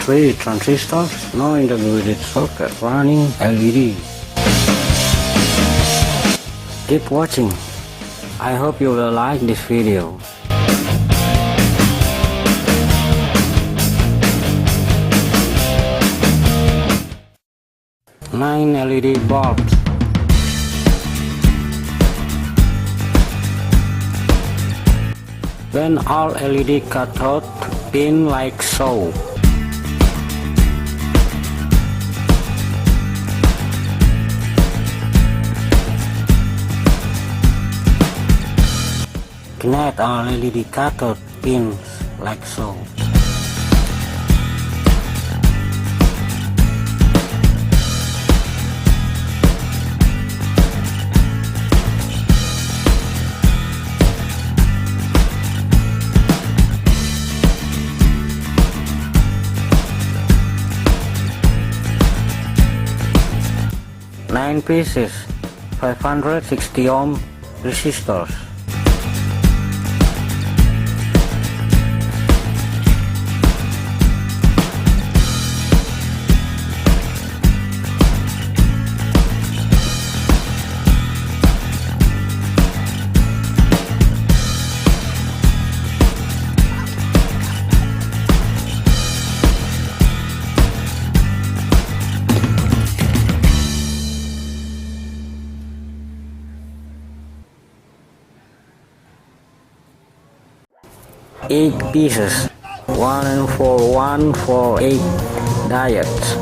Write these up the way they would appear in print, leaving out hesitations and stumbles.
3 transistors, no integrated circuit, running LED. Keep watching. I hope you will like this video. Nine LED bulbs. Then all LED cathode pin like so. Connect all LED cathode pins like so. Nine pieces, 560 ohm resistors. Eight pieces, 14148 diodes.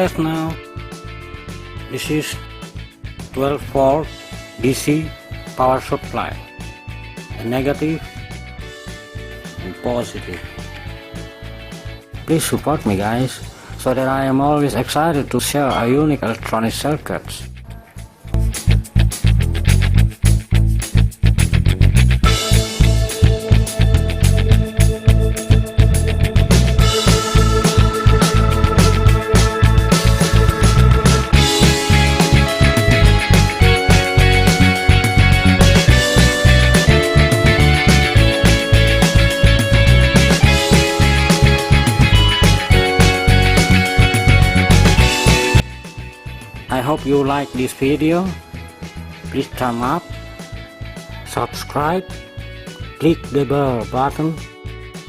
test now. This is 12 volt DC power supply, a negative and positive. Please support me guys, so that I am always excited to share our unique electronic circuits. I hope you like this video. Please thumb up, subscribe, click the bell button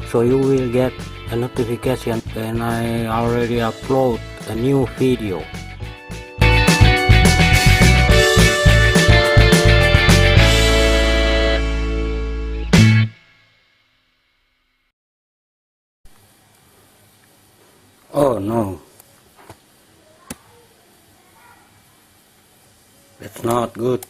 so you will get a notification when I already upload a new video. Oh no, that's not good.